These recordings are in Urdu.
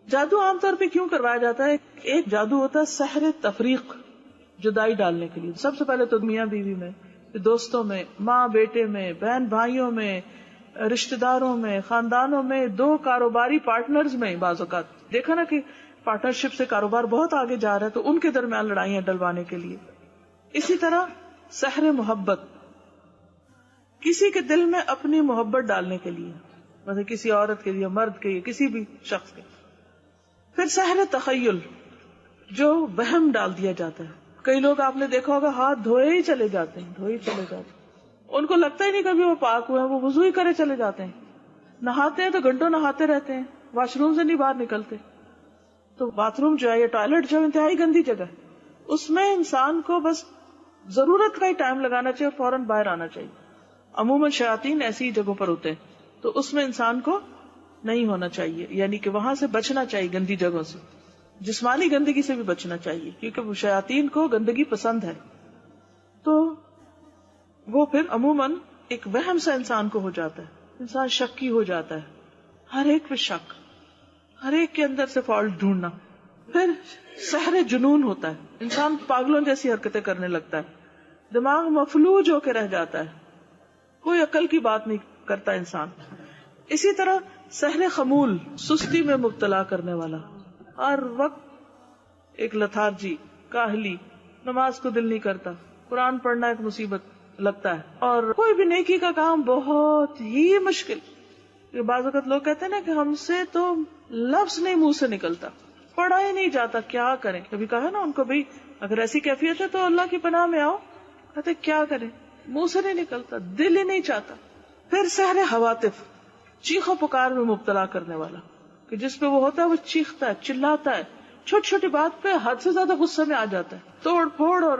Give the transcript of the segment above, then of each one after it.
جادو عام طور پہ کیوں کروایا جاتا ہے؟ ایک جادو ہوتا ہے سحر تفریق، جدائی ڈالنے کے لیے. سب سے پہلے تو میاں بیوی میں، دوستوں میں، ماں بیٹے میں، بہن بھائیوں میں، رشتہ داروں میں، خاندانوں میں، دو کاروباری پارٹنرز میں. بعض اوقات دیکھا نا کہ پارٹنرشپ سے کاروبار بہت آگے جا رہا ہے تو ان کے درمیان لڑائیاں ڈلوانے کے لیے. اسی طرح سحر محبت، کسی کے دل میں اپنی محبت ڈالنے کے لیے، مثلا کسی عورت کے لیے، مرد کے لیے، کسی بھی شخص کے. پھر سحر تخیل، جو وہم ڈال دیا جاتا ہے. کئی لوگ آپ نے دیکھا ہوگا ہاتھ دھوئے ہی چلے جاتے ہیں، ان کو لگتا ہی نہیں کبھی وہ پاک ہوئے ہیں، وہ وضو ہی کرے چلے جاتے ہیں. نہاتے ہیں تو گھنٹوں نہاتے رہتے ہیں، واش روم سے نہیں باہر نکلتے. تو باتھ روم جو ہے یا ٹوائلٹ جو ہے انتہائی گندی جگہ ہے، اس میں انسان کو بس ضرورت کا ہی ٹائم لگانا چاہیے اور فوراً باہر آنا چاہیے. عموماً شیاطین ایسی جگہوں پر ہوتے ہیں تو اس میں انسان کو نہیں ہونا چاہیے، یعنی کہ وہاں سے بچنا چاہیے، گندی جگہوں سے. جسمانی گندگی سے بھی بچنا چاہیے کیونکہ وہ شیاطین کو گندگی پسند ہے. تو وہ پھر عموماً ایک وہم سا انسان کو ہو جاتا ہے، انسان شکی ہو جاتا ہے، ہر ایک پہ شک، ہر ایک کے اندر سے فالٹ ڈھونڈنا. پھر سحر جنون ہوتا ہے، انسان پاگلوں جیسی حرکتیں کرنے لگتا ہے، دماغ مفلوج ہو کے رہ جاتا ہے، کوئی عقل کی بات نہیں کرتا انسان. اسی طرح سحر خمول، سستی میں مبتلا کرنے والا، ہر وقت ایک لتھارجی، کاہلی، نماز کو دل نہیں کرتا، قرآن پڑھنا ایک مصیبت لگتا ہے، اور کوئی بھی نیکی کا کام بہت ہی مشکل. بعض اوقات لوگ کہتے ہیں نا کہ ہم سے تو لفظ نہیں منہ سے نکلتا، پڑھا ہی نہیں جاتا، کیا کریں. کبھی کہا نا ان کو بھائی اگر ایسی کیفیت ہے تو اللہ کی پناہ میں آؤ، کہتے کیا کریں، منہ سے نہیں نکلتا، دل ہی نہیں چاہتا. پھر سحر حواتف، چیخو پکار میں مبتلا کرنے والا، کہ جس پہ وہ ہوتا ہے وہ چیختا ہے، چلاتا ہے، چھوٹی چھوٹی بات پہ حد سے زیادہ غصے میں آ جاتا ہے، توڑ پھوڑ اور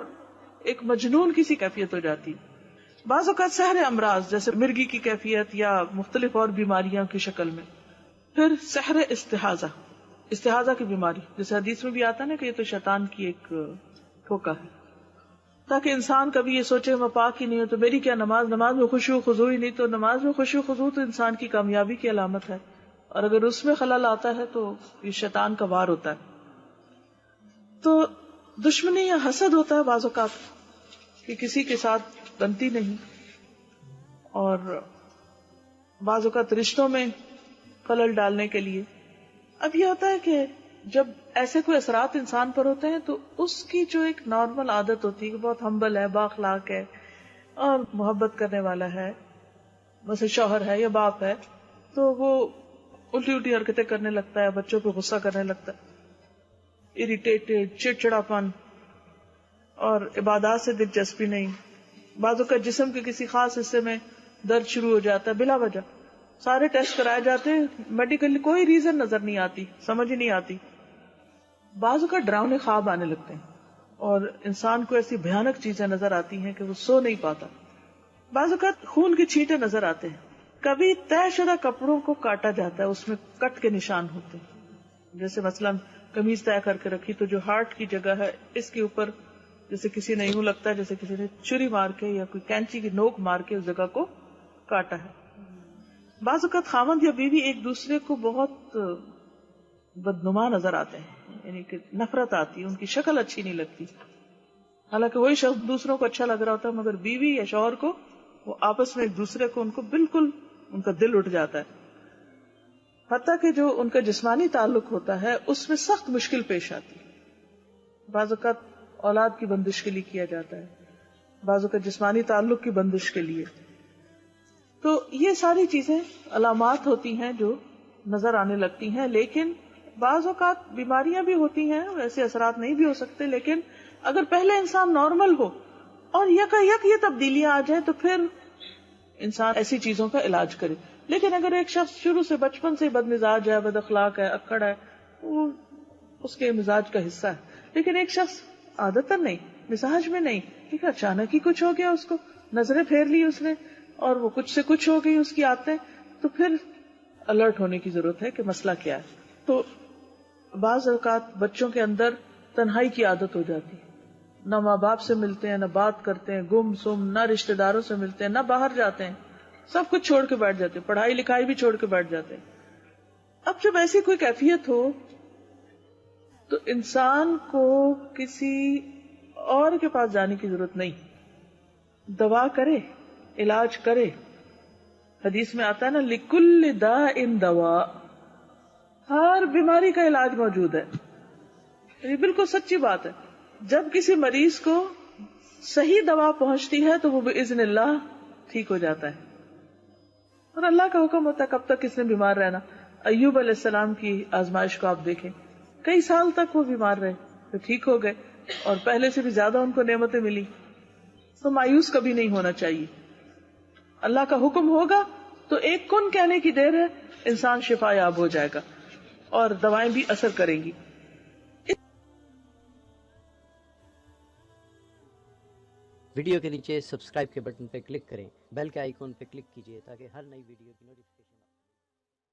ایک مجنون کی سی کیفیت ہو جاتی. بعض اوقات سحر امراض، جیسے مرگی کی کیفیت یا مختلف اور بیماریاں کی شکل میں. پھر سحر استحاضہ کی بیماری، جیسے حدیث میں بھی آتا ہے نا کہ یہ تو شیطان کی ایک ٹھوکا ہے، تاکہ انسان کبھی یہ سوچے میں پاک ہی نہیں ہوں تو میری کیا نماز میں خشوع خضوع ہی نہیں. تو نماز میں خشوع خضوع تو انسان کی کامیابی کی علامت ہے، اور اگر اس میں خلل آتا ہے تو یہ شیطان کا وار ہوتا ہے. تو دشمنی یا حسد ہوتا ہے بعض اوقات کہ کسی کے ساتھ بنتی نہیں، اور بعض اوقات رشتوں میں خلل ڈالنے کے لیے. اب یہ ہوتا ہے کہ جب ایسے کوئی اثرات انسان پر ہوتے ہیں تو اس کی جو ایک نارمل عادت ہوتی ہے کہ بہت ہمبل ہے، بااخلاق ہے اور محبت کرنے والا ہے، مثلا شوہر ہے یا باپ ہے، تو وہ الٹی الٹی حرکتیں کرنے لگتا ہے، بچوں پہ غصہ کرنے لگتا ہے، اریٹیٹڈ، چڑچڑاپن، اور عبادات سے دلچسپی نہیں. بعضوں کا جسم کے کسی خاص حصے میں درد شروع ہو جاتا ہے بلا وجہ، سارے ٹیسٹ کرائے جاتے ہیں، میڈیکلی کوئی ریزن نظر نہیں آتی، سمجھ ہی نہیں آتی. بعضوں کا ڈراؤنے خواب آنے لگتے ہیں اور انسان کو ایسی بھیانک چیزیں نظر آتی ہیں کہ وہ سو نہیں پاتا. بعض اوقات خون کے چھینٹے نظر آتے ہیں. کبھی طے شدہ کپڑوں کو کاٹا جاتا ہے، اس میں کٹ کے نشان ہوتے ہیں، جیسے مثلا قمیض طے کر کے رکھی تو جو ہارٹ کی جگہ ہے اس کے اوپر جیسے کسی نے یوں لگتا ہے جیسے کسی نے چھری مار کے یا کوئی کینچی کی نوک مار کے اس جگہ کو کاٹا ہے. بعض اوقات خاوند یا بیوی ایک دوسرے کو بہت بدنما نظر آتے ہیں، یعنی کہ نفرت آتی ہے، ان کی شکل اچھی نہیں لگتی، حالانکہ وہی شخص دوسروں کو اچھا لگ رہا ہوتا ہے، مگر بیوی یا شوہر کو وہ آپس میں ایک دوسرے کو ان کو بالکل ان کا دل اٹھ جاتا ہے. حتیٰ کہ جو ان کا جسمانی تعلق ہوتا ہے اس میں سخت مشکل پیش آتی ہے. بعض اوقات اولاد کی بندش کے لیے کیا جاتا ہے، بعض اوقات جسمانی تعلق کی بندش کے لیے. تو یہ ساری چیزیں علامات ہوتی ہیں جو نظر آنے لگتی ہیں. لیکن بعض اوقات بیماریاں بھی ہوتی ہیں، ویسے اثرات نہیں بھی ہو سکتے، لیکن اگر پہلے انسان نارمل ہو اور یک یہ تبدیلیاں آ جائیں تو پھر انسان ایسی چیزوں کا علاج کرے. لیکن اگر ایک شخص شروع سے بچپن سے بد مزاج ہے، بد اخلاق ہے، اکڑ ہے، وہ اس کے مزاج کا حصہ ہے. لیکن ایک شخص عادتاً نہیں، مزاج میں نہیں، ٹھیک ہے، اچانک ہی کچھ ہو گیا، اس کو نظریں پھیر لی اس نے اور وہ کچھ سے کچھ ہو گئی اس کی عادتیں، تو پھر الرٹ ہونے کی ضرورت ہے کہ مسئلہ کیا ہے. تو بعض اوقات بچوں کے اندر تنہائی کی عادت ہو جاتی ہے، نہ ماں باپ سے ملتے ہیں، نہ بات کرتے ہیں، گم سم، نہ رشتہ داروں سے ملتے ہیں، نہ باہر جاتے ہیں، سب کچھ چھوڑ کے بیٹھ جاتے ہیں، پڑھائی لکھائی بھی چھوڑ کے بیٹھ جاتے ہیں. اب جب ایسی کوئی کیفیت ہو تو انسان کو کسی اور کے پاس جانے کی ضرورت نہیں، دوا کرے، علاج کرے. حدیث میں آتا ہے نا لِكُلِّ دَاءٍ دَوَاء، ہر بیماری کا علاج موجود ہے. یہ بالکل سچی بات ہے. جب کسی مریض کو صحیح دوا پہنچتی ہے تو وہ بإذن اللہ ٹھیک ہو جاتا ہے. اور اللہ کا حکم ہوتا ہے کب تک کس نے بیمار رہنا. ایوب علیہ السلام کی آزمائش کو آپ دیکھیں، کئی سال تک وہ بیمار رہے، پھر ٹھیک ہو گئے اور پہلے سے بھی زیادہ ان کو نعمتیں ملی. تو مایوس کبھی نہیں ہونا چاہیے. اللہ کا حکم ہوگا تو ایک کن کہنے کی دیر ہے، انسان شفا یاب ہو جائے گا اور دوائیں بھی اثر کریں گی. ویڈیو کے نیچے سبسکرائب کے بٹن پہ کلک کریں، بیل کے آئیکن پہ کلک کیجیے تاکہ ہر نئی ویڈیو کی نوٹیفکیشن